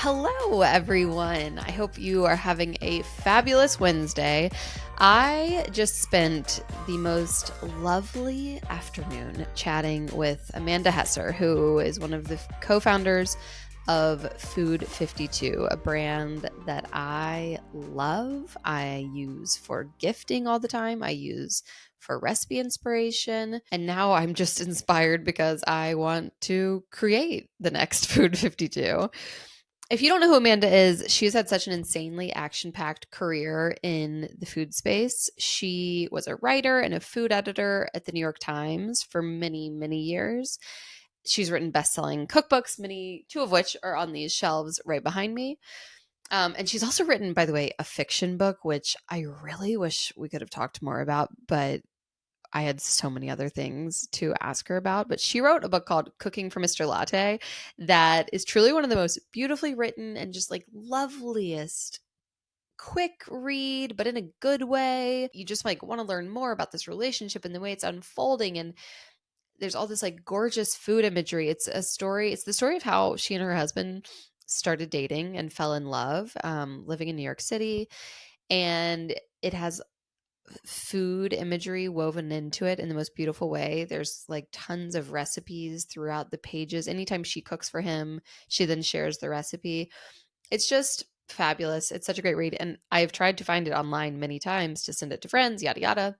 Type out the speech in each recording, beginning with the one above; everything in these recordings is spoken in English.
Hello, everyone. I hope you are having a fabulous Wednesday. I just spent the most lovely afternoon chatting with Amanda Hesser, who is one of the co-founders of food52, a brand that I love. I use for gifting all the time. I use for recipe inspiration. And now I'm just inspired because I want to create the next food52. If you don't know who Amanda is, she's had such an insanely action-packed career in the food space. She was a writer and a food editor at the New York Times for many, many years. She's written best-selling cookbooks, two of which are on these shelves right behind me. And she's also written, by the way, a fiction book, which I really wish we could have talked more about, but I had so many other things to ask her about, but she wrote a book called Cooking for Mr. Latte that is truly one of the most beautifully written and just like loveliest quick read, but in a good way. You just like want to learn more about this relationship and the way it's unfolding. And there's all this like gorgeous food imagery. It's the story of how she and her husband started dating and fell in love, living in New York City. And it has food imagery woven into it in the most beautiful way. There's like tons of recipes throughout the pages. Anytime she cooks for him, she then shares the recipe. It's just fabulous. It's such a great read. And I've tried to find it online many times to send it to friends, yada, yada.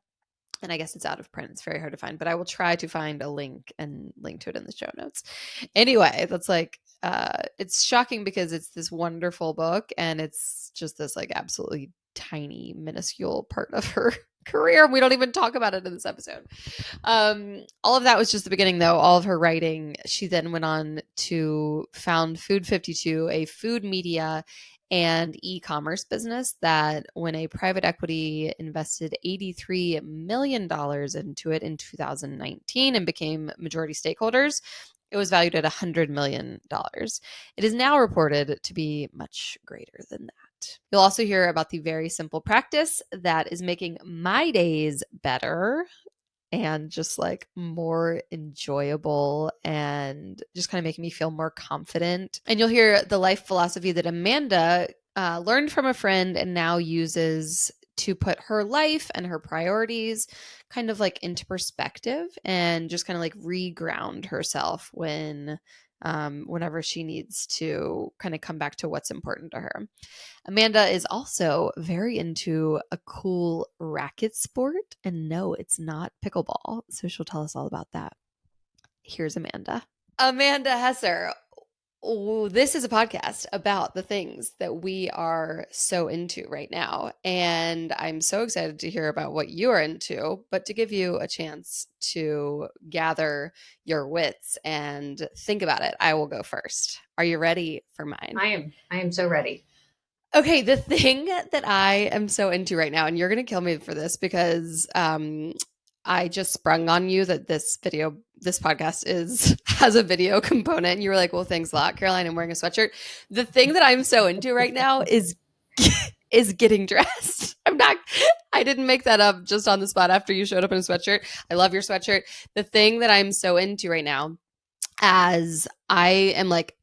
And I guess it's out of print. It's very hard to find, but I will try to find a link and link to it in the show notes. Anyway, that's like, it's shocking because it's this wonderful book and it's just this like absolutely tiny, minuscule part of her career. We don't even talk about it in this episode. All of that was just the beginning, though. All of her writing. She then went on to found food52, a food media and e-commerce business that when a private equity invested $83 million into it in 2019 and became majority stakeholders, it was valued at $100 million. It is now reported to be much greater than that. You'll also hear about the very simple practice that is making my days better and just like more enjoyable and just kind of making me feel more confident. And you'll hear the life philosophy that Amanda learned from a friend and now uses to put her life and her priorities kind of like into perspective and just kind of like reground herself whenever she needs to kind of come back to what's important to her. Amanda is also very into a cool racket sport. And no, it's not pickleball. So she'll tell us all about that. Here's Amanda. Amanda Hesser. Oh, this is a podcast about the things that we are so into right now. And I'm so excited to hear about what you are into, but to give you a chance to gather your wits and think about it, I will go first. Are you ready for mine? I am so ready. Okay, the thing that I am so into right now, and you're going to kill me for this because I just sprung on you that this podcast has a video component. And you were like, well, thanks a lot, Caroline. I'm wearing a sweatshirt. The thing that I'm so into right now is getting dressed. I didn't make that up just on the spot after you showed up in a sweatshirt. I love your sweatshirt. The thing that I'm so into right now, as I'm like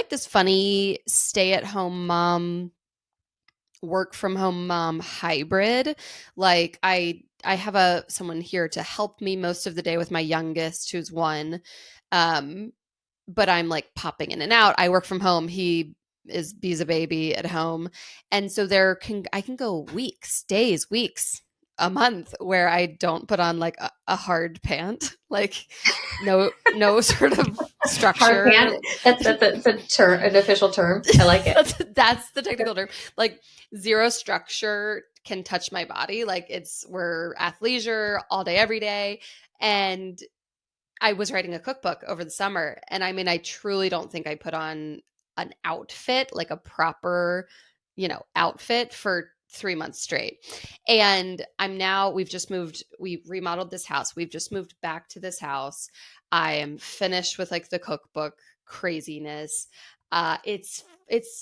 this funny stay-at-home mom, work from home mom hybrid. Like I have someone here to help me most of the day with my youngest, who's 1. But I'm like popping in and out. I work from home. He's a baby at home. And so I can go weeks, days, weeks, a month where I don't put on like a hard pant, like no sort of structure. Hard pant. That's a term, an official term. I like it. That's the technical term. Like zero structure can touch my body. Like we're athleisure all day, every day. And I was writing a cookbook over the summer. And I mean, I truly don't think I put on an outfit, like a proper, outfit for 3 months straight. And we remodeled this house. We've just moved back to this house. I am finished with like the cookbook craziness. It's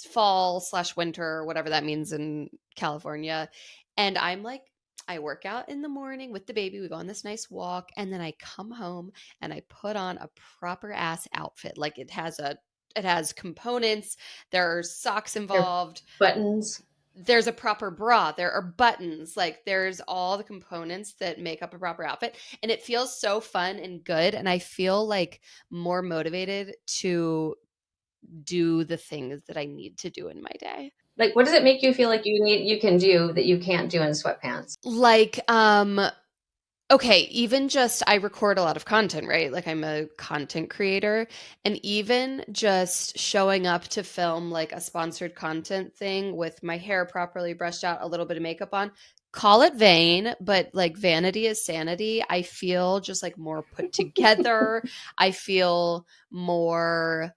fall/winter, whatever that means in California. And I'm like, I work out in the morning with the baby. We go on this nice walk. And then I come home and I put on a proper ass outfit. Like it has a it has components. There are socks There are involved. buttons. There's a proper bra. There are buttons. Like there's all the components that make up a proper outfit. And it feels so fun and good. And I feel like more motivated to do the things that I need to do in my day. Like, what does it make you feel like you can do that you can't do in sweatpants? Like, okay, even just I record a lot of content, right? Like I'm a content creator, and even just showing up to film like a sponsored content thing with my hair properly brushed out, a little bit of makeup on, call it vain, but like vanity is sanity. I feel just like more put together. I feel more,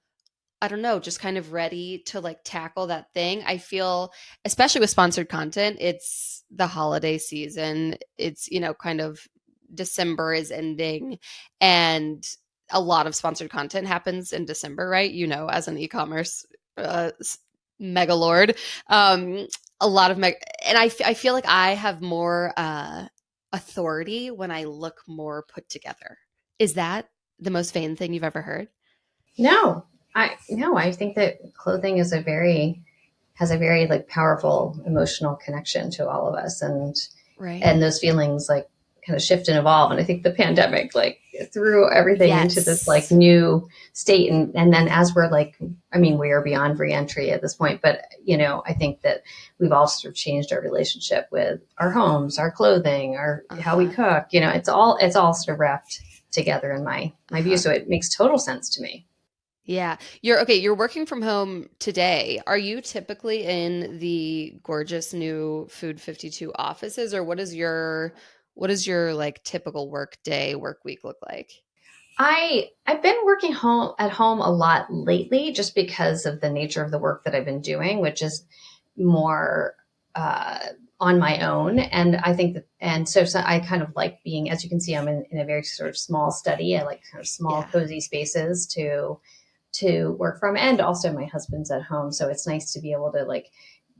I don't know, just kind of ready to like tackle that thing. I feel, especially with sponsored content, it's the holiday season. It's, kind of December is ending, and a lot of sponsored content happens in December, right? As an e-commerce uh, mega lord, a lot of and I feel like I have more authority when I look more put together. Is that the most vain thing you've ever heard? No, I think that clothing is has a very like powerful emotional connection to all of us, Right. and those feelings like kind of shift and evolve. And I think the pandemic like threw everything into this like Yes. new state. And then as we're like, I mean, we are beyond reentry at this point, but I think that we've all sort of changed our relationship with our homes, our clothing, our how we Uh-huh. cook. It's all sort of wrapped together in my view. Uh-huh. So it makes total sense to me. Yeah. You're working from home today. Are you typically in the gorgeous new food52 offices, or what is your like typical work day, work week look like? I've been working home at home a lot lately just because of the nature of the work that I've been doing, which is more uh, on my own. And I think that, and so I kind of like being, as you can see, I'm in a very sort of small study. I like kind of small, Yeah. cozy spaces to work from. And also my husband's at home. So it's nice to be able to like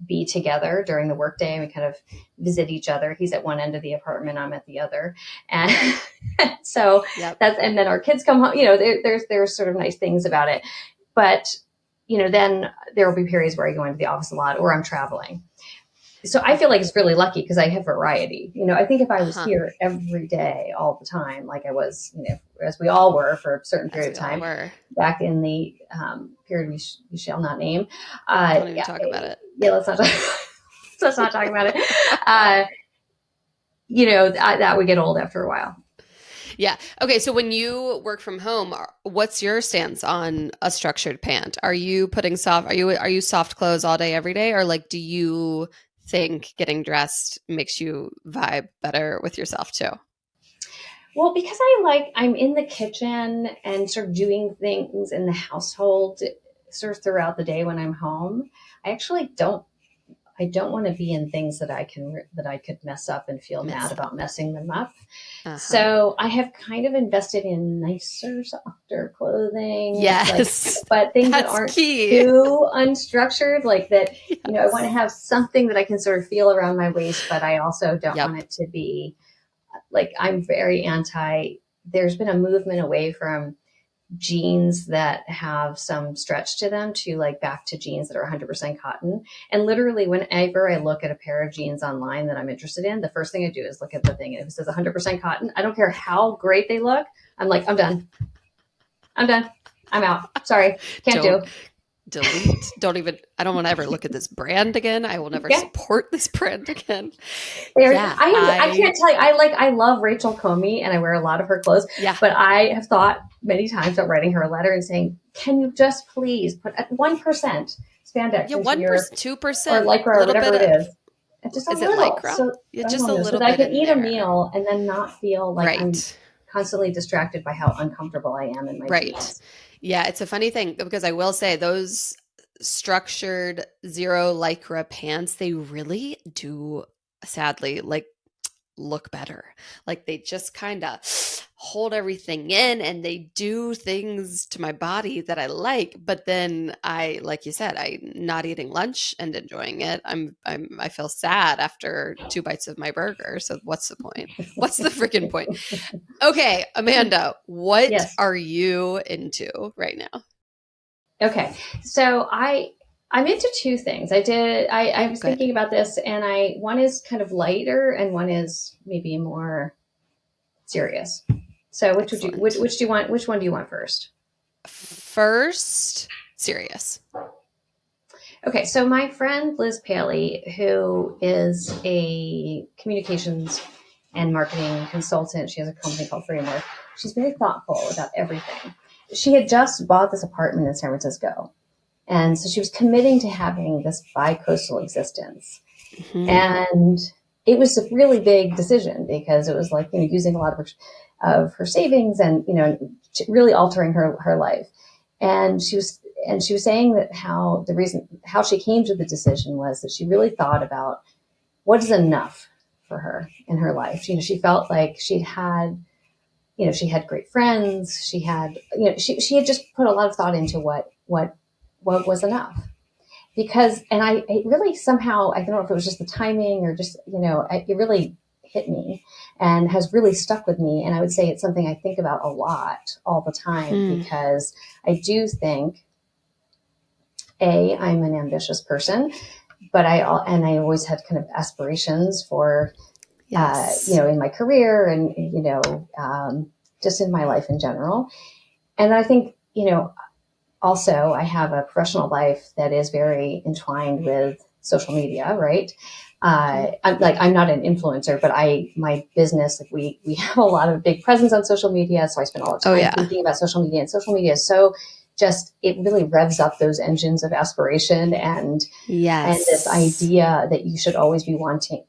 be together during the workday. We kind of visit each other. He's at one end of the apartment, I'm at the other. And so Yep. and then our kids come home, there's sort of nice things about it. But, then there will be periods where I go into the office a lot or I'm traveling. So I feel like it's really lucky because I have variety. I think if I was Uh-huh. here every day, all the time, like I was, as we all were for a certain As period we of all time, were. back in the period we shall not name. Don't even Yeah, talk about it. yeah, let's not talk about it. That would get old after a while. Yeah. Okay, so when you work from home, what's your stance on a structured pant? Are you soft clothes all day every day, or like do you think getting dressed makes you vibe better with yourself too? Well, because I'm in the kitchen and sort of doing things in the household sort of throughout the day when I'm home. I actually I don't want to be in things that I could mess up and feel mad Mess about up. messing them up. Uh-huh. So I have kind of invested in nicer, softer clothing, Yes. but things that That's aren't key. too unstructured, like that, I want to Yes. have something that I can sort of feel around my waist, but I also don't want Yep. it to be like, I'm very there's been a movement away from jeans that have some stretch to them to like back to jeans that are 100% cotton. And literally, whenever I look at a pair of jeans online that I'm interested in, the first thing I do is look at the thing. And if it says 100% cotton, I don't care how great they look. I'm like, I'm done. I'm done. I'm out. Sorry. Can't Don't do. delete. Don't even, I don't want to ever look at this brand again. I will never Yeah. support this brand again. There, Yeah, I can't tell you. I love Rachel Comey and I wear a lot of her clothes, yeah. but I have thought many times about writing her a letter and saying, can you just please put 1% spandex Yeah, into your, 1%, or 2%, lycra or little whatever bit it of, is? Just a is it little. lycra? So Yeah, I just a don't know, so little that I bit can in eat a there. meal and then not feel like I'm Right. constantly distracted by how uncomfortable I am in my Right. jeans. Yeah, it's a funny thing because I will say those structured zero lycra pants, they really do sadly like look better. Like they just kind of hold everything in and they do things to my body that I like. But then like you said, I'm not eating lunch and enjoying it. I feel sad after 2 bites of my burger. So what's the point? What's the freaking point? Okay, Amanda, what Yes. are you into right now? Okay. So I'm into two things. I was Good. thinking about this, and one is kind of lighter and one is maybe more serious. So Excellent. which one do you want first? First, serious. Okay, so my friend Liz Paley, who is a communications and marketing consultant, she has a company called Framework. She's very thoughtful about everything. She had just bought this apartment in San Francisco. And so she was committing to having this bi-coastal existence. Mm-hmm. And it was a really big decision because it was like, using a lot of her savings and, really altering her life. And she was saying that how she came to the decision was that she really thought about what is enough for her in her life. She felt like she had great friends. She had, she had just put a lot of thought into what was enough. Because, and it really somehow, I don't know if it was just the timing or just, it really hit me and has really stuck with me. And I would say it's something I think about a lot all the time because I do think, I'm an ambitious person, but I always had kind of aspirations for, Yes. in my career and, just in my life in general. And I think, also I have a professional life that is very entwined with social media, right? I'm not an influencer, but my business, like we have a lot of big presence on social media. So I spend a lot of Oh, time yeah. thinking about social media, and social media is so it really revs up those engines of aspiration and Yes. this idea that you should always be wanting.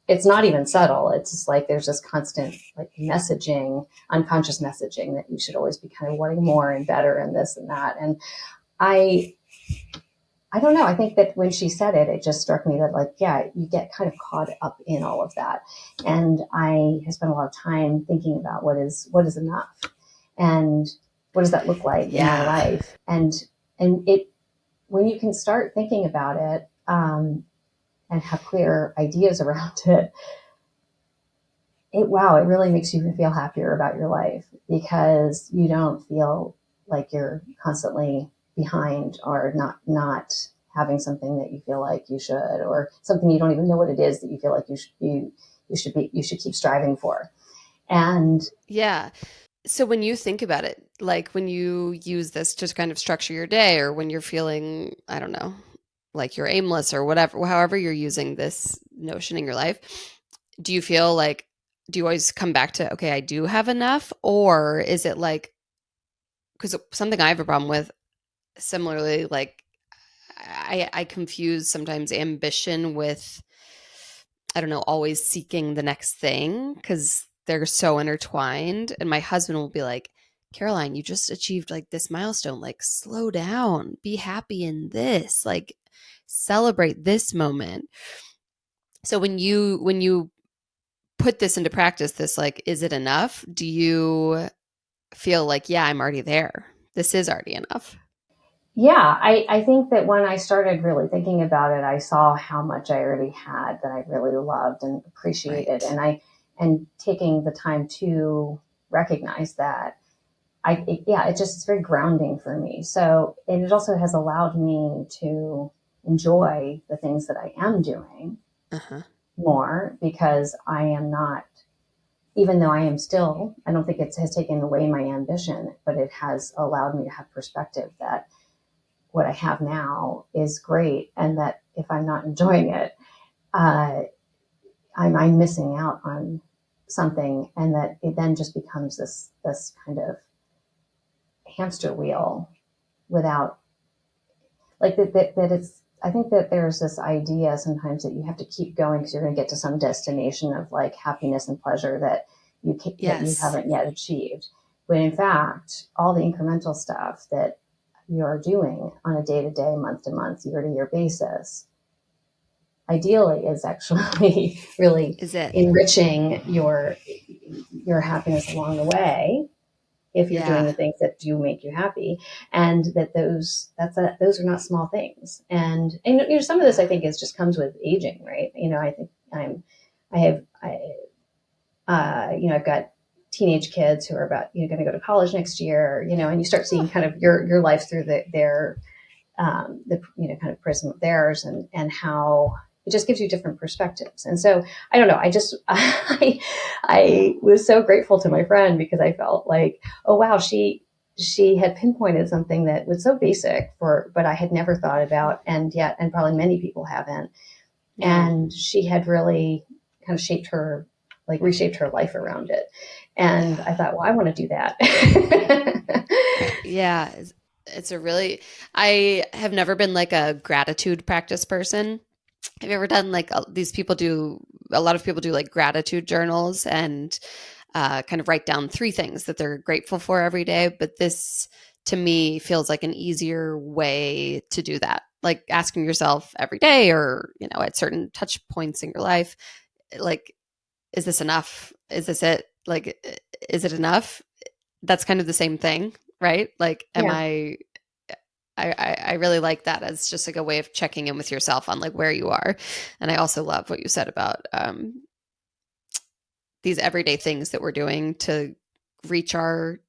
It's not even subtle. It's just like there's this constant like messaging, unconscious messaging that you should always be kind of wanting more and better and this and that. And I don't know. I think that when she said it, it just struck me that like, yeah, you get kind of caught up in all of that. And I have spent a lot of time thinking about what is enough and what does that look like in my life. And it, when you can start thinking about it, and have clear ideas around it, it really makes you feel happier about your life because you don't feel like you're constantly behind or not having something that you feel like you should, or something you don't even know what it is that you feel like you should keep striving for. And yeah. So when you think about it, like when you use this to kind of structure your day, or when you're feeling, I don't know, like you're aimless or whatever, however you're using this notion in your life, do you feel like, do you always come back to, okay, I do have enough? Or is it like, because something I have a problem with similarly, like I confuse sometimes ambition with, I don't know, always seeking the next thing because they're so intertwined. And my husband will be like, Caroline, you just achieved like this milestone. Like, slow down, be happy in this, like, celebrate this moment. So when you put this into practice, this like, is it enough? Do you feel like, yeah, I'm already there? This is already enough. yeah, I think that when I started really thinking about it, I saw how much I already had that I really loved and appreciated. Right. And taking the time to recognize that, it's very grounding for me. So it also has allowed me to enjoy the things that I am doing Uh-huh. more because I am not, even though I am still, I don't think it has taken away my ambition, but it has allowed me to have perspective that what I have now is great, and that if I'm not enjoying it, uh, I'm missing out on something, and that it then just becomes this kind of hamster wheel without like that it's. I think that there's this idea sometimes that you have to keep going because you're going to get to some destination of like happiness and pleasure that that you Yes. haven't yet achieved. When in fact, all the incremental stuff that you're doing on a day-to-day, month-to-month, year-to-year basis, ideally is actually really Is it? enriching your happiness along the way if you're doing Yeah. the things that do make you happy, and that those are not small things. And some of this I think is just comes with aging, right? I think I have I've got teenage kids who are about, going to go to college next year, and you start seeing kind of your life through their kind of prism of theirs, and how it just gives you different perspectives. And so I don't know, I was so grateful to my friend, because I felt like, oh wow, she had pinpointed something that was so basic but I had never thought about, and probably many people haven't. And she had really kind of reshaped her life around it. And I thought, well, I want to do that. Yeah. I have never been like a gratitude practice person. Have you ever done like a lot of people do like gratitude journals, and kind of write down 3 things that they're grateful for every day. But this to me feels like an easier way to do that. Like asking yourself every day, or, at certain touch points in your life, like, is this enough? Is this it? Like, is it enough? That's kind of the same thing, right? Like, Yeah. I really like that as just like a way of checking in with yourself on like where you are. And I also love what you said about these everyday things that we're doing to reach our,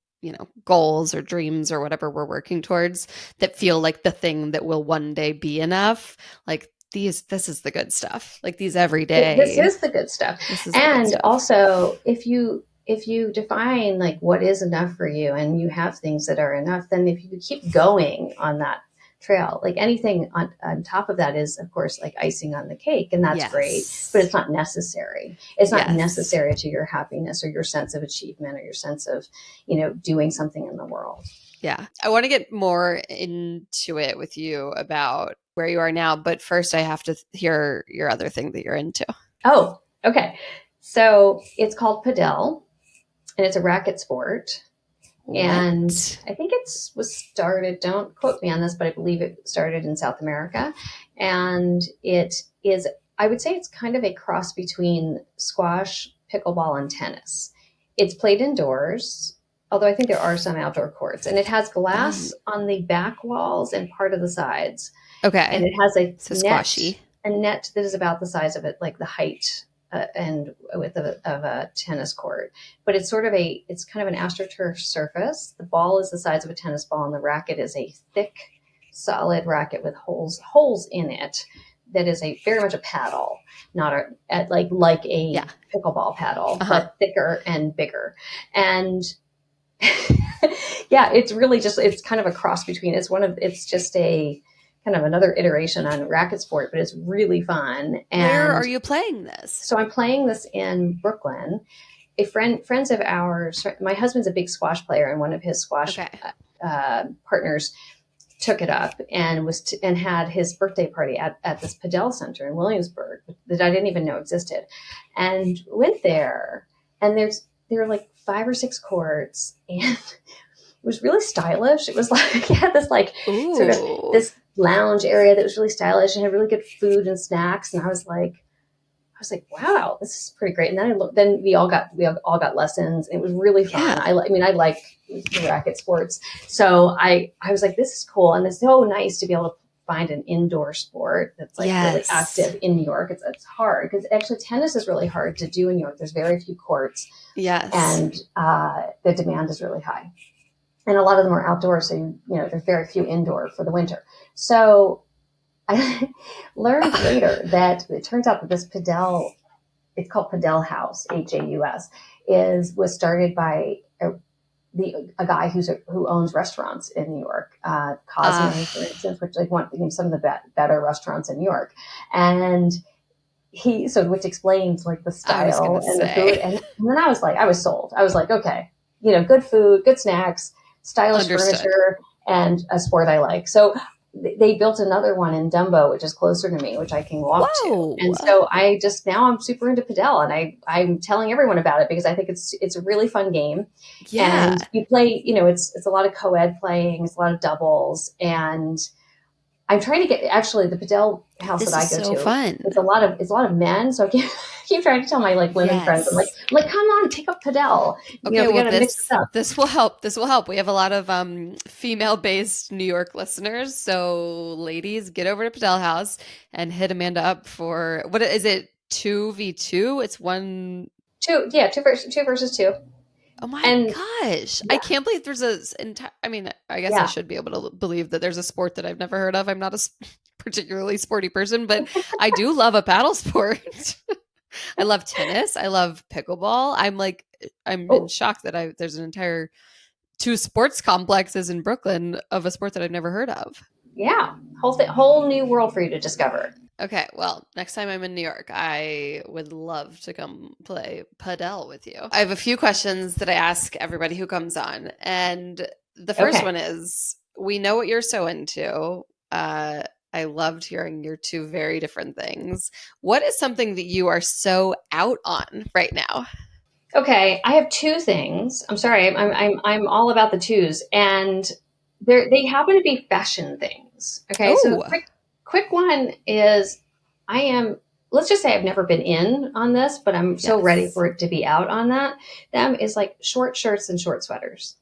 goals or dreams or whatever we're working towards, that feel like the thing that will one day be enough. Like this is the good stuff. Like these This everyday, is the good stuff. this is the good And stuff. also, if you define like what is enough for you, and you have things that are enough, then if you could keep going on that trail, like anything on top of that is of course like icing on the cake, and that's great, but it's Yes. not necessary. It's not Yes. necessary to your happiness or your sense of achievement or your sense of, doing something in the world. Yeah. I want to get more into it with you about where you are now, but first I have to hear your other thing that you're into. Oh, okay. So it's called padel, and it's a racket sport. And What? I think was started, don't quote me on this, but I believe it started in South America. And it is, I would say it's kind of a cross between squash, pickleball, and tennis. It's played indoors, although I think there are some outdoor courts. And it has glass on the back walls and part of the sides. And Okay. it has So squashy. a net that is about the size of it, like the height and width of a tennis court. But it's it's kind of an astroturf surface. The ball is the size of a tennis ball, and the racket is a thick, solid racket with holes in it. That is very much a paddle, not like a Yeah. pickleball paddle, Uh-huh. but thicker and bigger. And yeah, it's kind of a cross between. It's just a kind of another iteration on racket sport, but it's really fun. Where are And you playing this? so I'm playing this in Brooklyn. Friends of ours, my husband's a big squash player, and one of his squash Okay. partners took it up and and had his birthday party at this Padel Center in Williamsburg that I didn't even know existed, and went there. And there were like 5 or 6 courts, and it was really stylish. It was like, it had this like sort of Ooh. this lounge area that was really stylish and had really good food and snacks. And I was like, wow, this is pretty great. And then we all got lessons. And it was really fun. Yeah. I like the racket sports. So I was like, this is cool. And it's so nice to be able to find an indoor sport that's like really Yes. active in New York. It's hard, because actually tennis is really hard to do in New York. There's very few courts, Yes. and the demand is really high. And a lot of them are outdoors. So, there's very few indoor for the winter. So I learned later that it turns out that this Padel, it's called Padel House, Haus, was started by a guy who owns restaurants in New York, Uh, Cosme, for instance, which like some of the better restaurants in New York, and which explains like the I was gonna style and the food, say. and then I was sold. I was like, okay, good food, good snacks, stylish Understood. furniture, and a sport I like. So they built another one in Dumbo, which is closer to me, which I can walk to. Whoa. And so now I'm super into padel, and I'm telling everyone about it because I think it's a really fun game. Yeah. And you play, it's a lot of co-ed playing, it's a lot of doubles, and I'm trying to get actually the padel house that This I is go so to. fun. It's a lot of men, so I keep trying to tell my like women friends. Yes. I'm like, come on, pick up padel. Okay, We well got to mix it up. this will help. This will help. We have a lot of female-based New York listeners. So ladies, get over to Padel House and hit Amanda up for what is it? 2v2? It's one. Two versus two. Oh my And gosh. I yeah, can't believe there's a entire, I mean, I guess I yeah, should be able to believe that there's a sport that I've never heard of. I'm not a particularly sporty person, but I do love a paddle sport. I love tennis. I love pickleball. I'm in oh shock that there's an entire two sports complexes in Brooklyn of a sport that I've never heard of. yeah, whole new world for you to discover. Okay, well, next time I'm in New York, I would love to come play padel with you. I have a few questions that I ask everybody who comes on. And the first Okay. one is, we know what you're so into. Uh, I loved hearing your two very different things. What is something that you are so out on right now? Okay, I have two things. I'm sorry, I'm all about the twos, and they happen to be fashion things. Okay, so the Oh, quick one is I am. Let's just say I've never been in on this, but I'm so ready yes. for it to be out on that. Them is like short shirts and short sweaters,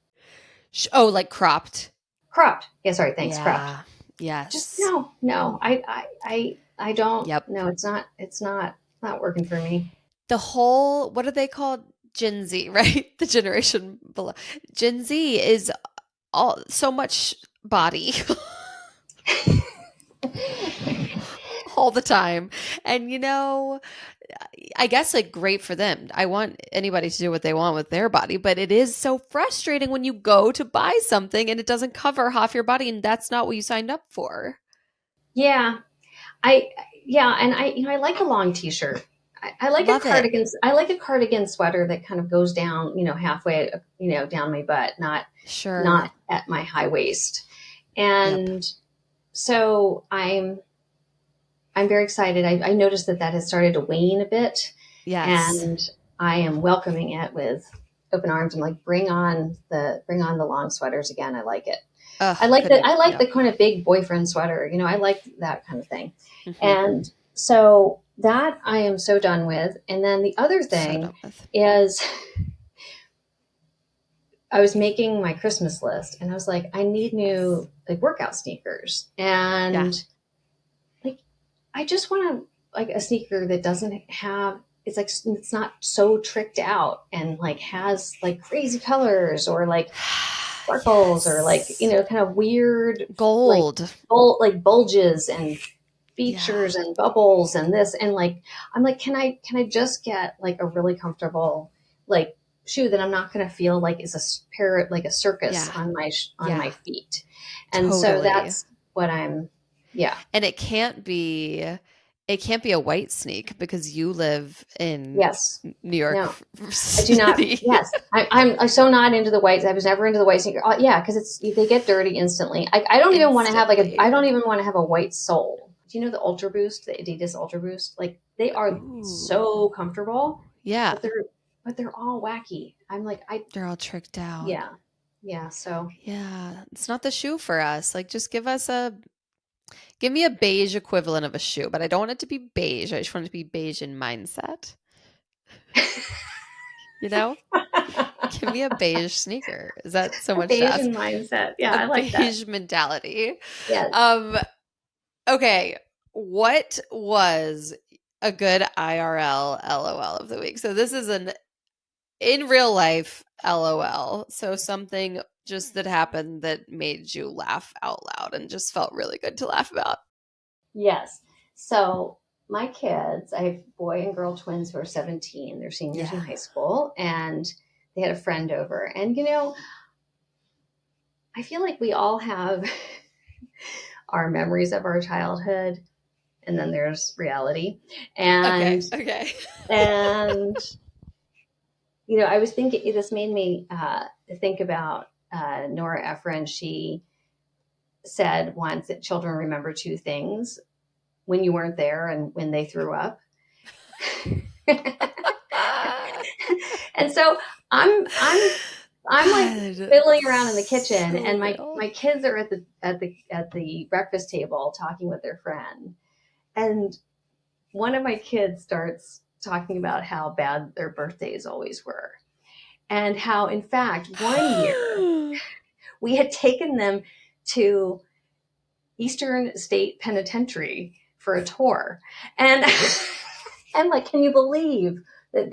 Oh, like cropped. cropped. Yeah, sorry, thanks, cropped. Yeah. Just Yes. no. I don't. Yep. No, it's not working for me. The whole, what are they called? Gen Z, right? The generation below. Gen Z is all so much body all the time. And I guess like great for them. I want anybody to do what they want with their body, but it is so frustrating when you go to buy something and it doesn't cover half your body and that's not what you signed up for. Yeah, I yeah, and I like a long t-shirt. I like a Love it. cardigan. I like a cardigan sweater that kind of goes down, halfway, down my butt, not Sure. at my high waist. Yep. And so I'm very excited. I noticed that has started to wane a bit, Yes. and I am welcoming it with open arms. I'm like, bring on the long sweaters again. I like it. I Ugh, like that. couldn't. I like Yep. the kind of big boyfriend sweater. I like that kind of thing. Hmm. And so that I am so done with. And then the other So thing done with. is I was making my Christmas list and I was like, I need Yes. new like workout sneakers. Yeah. And like I just want like a sneaker that doesn't have it's not so tricked out and like has like crazy colors or like sparkles or like Yes. kind of weird like Gold. like bulges and Yeah. features and bubbles and this and like I'm like can I just get like a really comfortable like shoe that I'm not going to feel like is a pair like a circus Yeah. on Yeah. my feet. And so Totally. that's what I'm yeah. And it can't be a white sneak because you live in Yes. New York No. I do not. City. Yes, I'm so not into the whites. I was never into the white sneaker. Yeah, because they get dirty instantly. I don't even want to have like I Instantly. don't even want to have a white sole. Do you know the Ultra Boost, the Adidas Ultra Boost? Like they are Ooh. so comfortable, Yeah. but they're all wacky. I'm like They're all tricked out. yeah yeah. So Yeah. It's not the shoe for us. Like just give me a beige equivalent of a shoe, but I don't want it to be beige. I just want it to be beige in mindset. You know? Give me a beige sneaker. Is that so much to ask? Asian mindset. Yeah, A I like that. beige mentality. Yes. Um, okay. What was a good IRL LOL of the week? So this is an in real life LOL. So something just that happened that made you laugh out loud and just felt really good to laugh about. Yes. So my kids, I have boy and girl twins who are 17. They're seniors in Yeah. high school, and they had a friend over. And I feel like we all have our memories of our childhood, and then there's reality. Okay. And Okay. and I was thinking this made me think about Nora Ephron. She said once that children remember two things: when you weren't there and when they threw up. And so I'm like God, fiddling around in the kitchen, so and my real. my kids are at the breakfast table talking with their friend, and one of my kids starts talking about how bad their birthdays always were, and how in fact one year we had taken them to Eastern State Penitentiary for a tour, and and like, can you believe that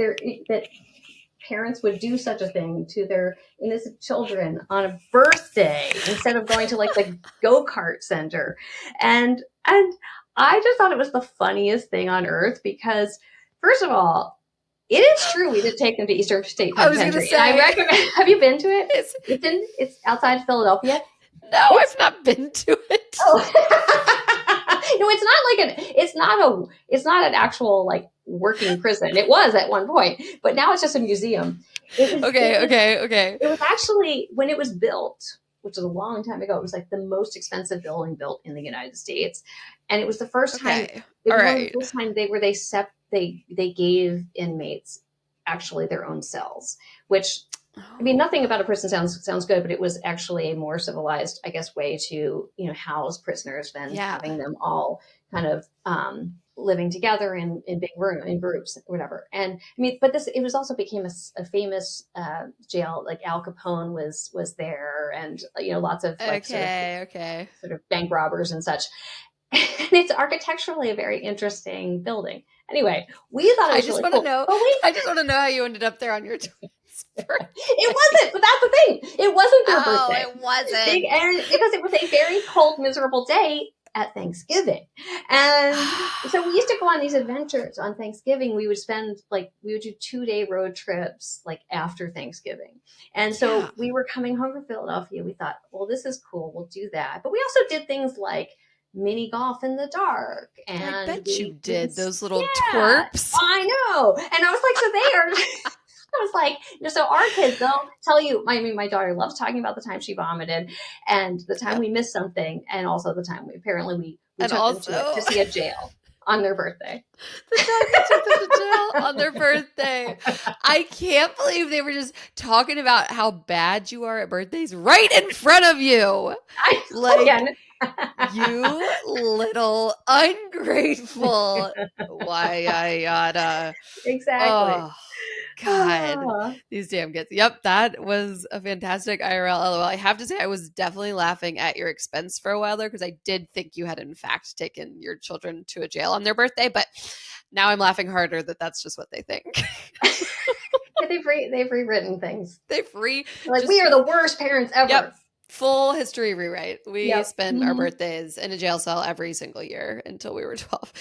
parents would do such a thing to their innocent children on a birthday instead of going to like the go-kart center. And I just thought it was the funniest thing on earth because, first of all, it is true we did take them to Eastern State I was going to Penitentiary. say, And I recommend. Have you been to it? It's outside Philadelphia. No, I've not been to it. Oh. No, it's not an actual like working prison. It was at one point, but now it's just a museum. Okay. It was actually, when it was built, which was a long time ago, it was like the most expensive building built in the United States. And it was the first time, they gave inmates actually their own cells, which, I mean, nothing about a prison sounds good, but it was actually a more civilized, I guess, way to, house prisoners than having them all kind of living together in big in groups or whatever. And I mean, but it was also became a famous jail. Like Al Capone was there, and lots of like sort of bank robbers and such. And it's architecturally a very interesting building. Anyway, we thought it was really cool. I just want to know how you ended up there on your twins' birthday. It wasn't, but that's the thing. It wasn't their birthday. It wasn't. And because it was a very cold, miserable day at Thanksgiving. And so we used to go on these adventures on Thanksgiving. We would do 2-day road trips like after Thanksgiving. And so we were coming home from Philadelphia. We thought, well, this is cool. We'll do that. But we also did things like mini golf in the dark. And I bet you did those little twerps. I know. And I was like, so they are... I was like, so our kids, they'll tell you, my daughter loves talking about the time she vomited and the time we missed something. And also the time we took them to see a jail on their birthday. The time we took them to jail on their birthday. I can't believe they were just talking about how bad you are at birthdays right in front of you. You little ungrateful. Why I gotta. Exactly. Oh. God, these damn kids. Yep, that was a fantastic IRL LOL. I have to say, I was definitely laughing at your expense for a while there because I did think you had, in fact, taken your children to a jail on their birthday. But now I'm laughing harder that that's just what they think. They've rewritten things. We are the worst parents ever. Yep. Full history rewrite. We spent our birthdays in a jail cell every single year until we were 12.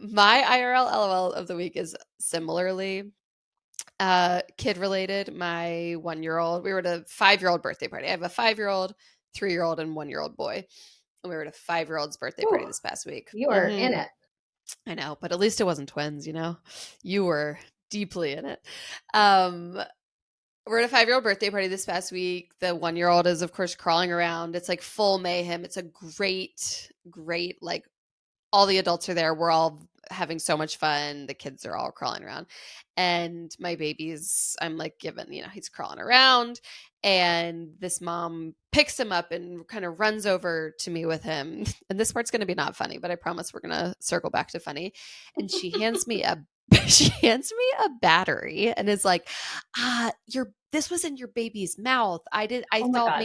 My IRL LOL of the week is similarly kid related. My 1-year-old, we were at a 5-year-old birthday party. I have a 5-year-old, 3-year-old, and 1-year-old boy. And we were at a 5-year-old's birthday party this past week. You are in it. I know, but at least it wasn't twins, You were deeply in it. We're at a 5-year-old birthday party this past week. The 1-year-old is, of course, crawling around. It's like full mayhem. It's a great, like, all the adults are there. We're all having so much fun. The kids are all crawling around. And my baby's, I'm like given, he's crawling around. And this mom picks him up and kind of runs over to me with him. And this part's going to be not funny, but I promise we're going to circle back to funny. And she hands me a battery and is like, this was in your baby's mouth. I thought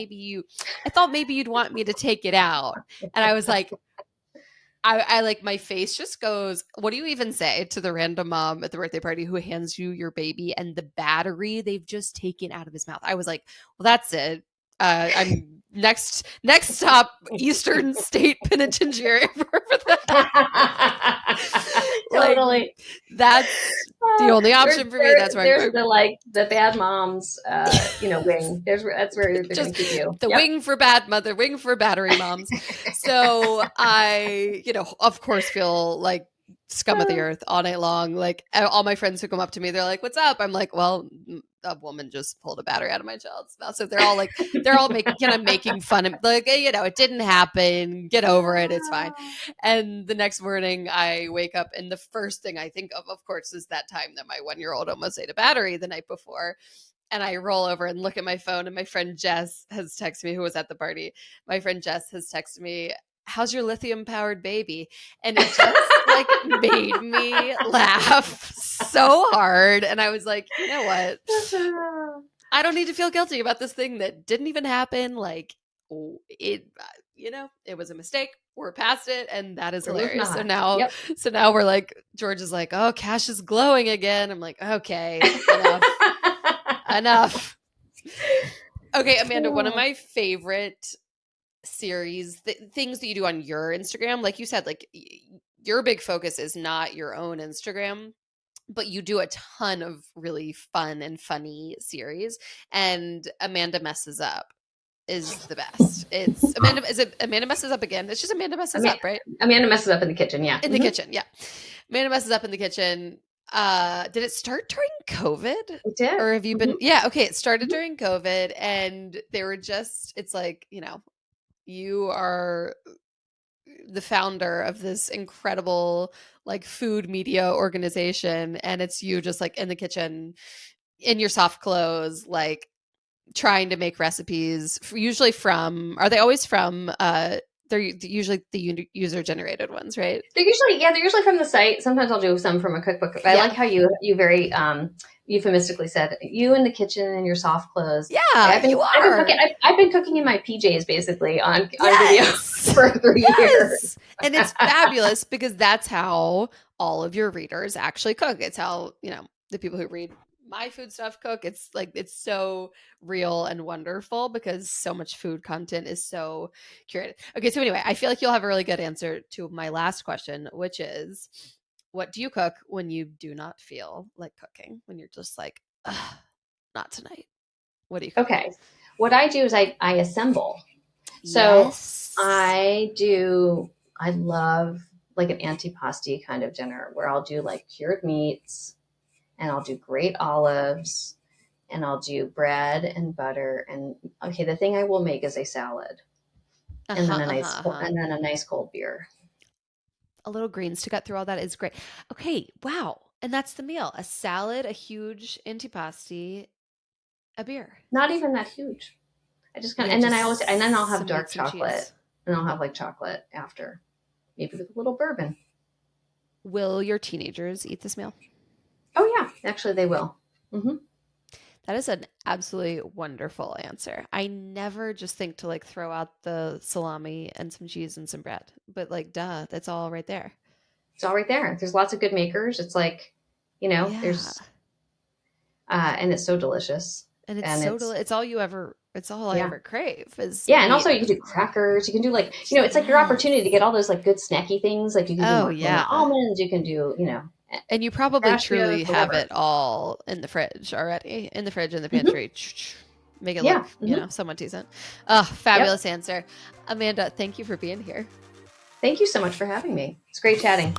maybe you'd want me to take it out. And I was like, I like, my face just goes, what do you even say to the random mom at the birthday party who hands you your baby and the battery they've just taken out of his mouth? I was like, well, that's it. I'm next stop, Eastern State Penitentiary. Totally. That's the only option for me. That's why there's the bad mom's wing. That's where they're going to keep you. The wing for bad mother, wing for battery moms. So I, of course, feel like scum of the earth all night long. Like, all my friends who come up to me, they're like, "What's up?" I'm like, "Well, a woman just pulled a battery out of my child's mouth." So they're all making fun of, like, it didn't happen. Get over it. It's fine. And the next morning I wake up and the first thing I think of course, is that time that my 1-year-old almost ate a battery the night before. And I roll over and look at my phone, and my friend Jess has texted me, who was at the party. My friend Jess has texted me, "How's your lithium-powered baby?" And it just made me laugh so hard. And I was like, you know what? I don't need to feel guilty about this thing that didn't even happen. Like, it was a mistake. we're past it, and that is hilarious. So not. now, Yep. we're like, George is like, oh, Cash is glowing again. I'm like, okay, enough. Okay, Amanda, one of my favorite series, things that you do on your Instagram, like you said, like your big focus is not your own Instagram, but you do a ton of really fun and funny series, and Amanda Messes Up is the best. It's Amanda. Is it Amanda Messes Up again? It's just Amanda Messes Up, right? Amanda Messes Up in the Kitchen. Yeah. In the kitchen. Yeah. Amanda Messes Up in the Kitchen. Did it start during COVID? It did. Or have you been? Yeah. Okay. It started during COVID, and they were just, it's like, you are the founder of this incredible like food media organization, and it's you just like in the kitchen in your soft clothes, like trying to make recipes, usually from, are they always from they're usually the user generated ones, right? They're usually from the site. Sometimes I'll do some from a cookbook. But I like how you very euphemistically said you in the kitchen in your soft clothes. Yeah, I've been cooking. I've been cooking in my PJs basically on video for 3 years, and it's fabulous because that's how all of your readers actually cook. It's how the people who read my food stuff cook. It's like, it's so real and wonderful because so much food content is so curated. Okay, so anyway, I feel like you'll have a really good answer to my last question, which is, what do you cook when you do not feel like cooking? When you're just like, not tonight. What do you cook? Okay. What I do is I assemble. So I love like an antipasti kind of dinner where I'll do like cured meats, and I'll do great olives, and I'll do bread and butter. And okay, the thing I will make is a salad, and then a nice cold beer. A little greens to cut through all that is great. Okay, wow. And that's the meal: a salad, a huge antipasti, a beer. Not even that huge. I just kind of, and then I'll have dark chocolate, and I'll have like chocolate after, maybe with a little bourbon. Will your teenagers eat this meal? Oh yeah, actually they will. Mm-hmm. That is an absolutely wonderful answer. I never just think to like throw out the salami and some cheese and some bread, but like, duh, that's all right there. It's all right there. There's lots of good makers. It's like, there's, and it's so delicious. And it's all you ever, it's all I ever crave is. Yeah. And also you can do crackers. You can do like, it's like your opportunity to get all those like good snacky things. Like you can do almonds, you can do, and you probably truly have it all in the fridge already, in the fridge, in the pantry. Mm-hmm. Make it look, somewhat decent. Oh, fabulous answer. Amanda, thank you for being here. Thank you so much for having me. It's great chatting.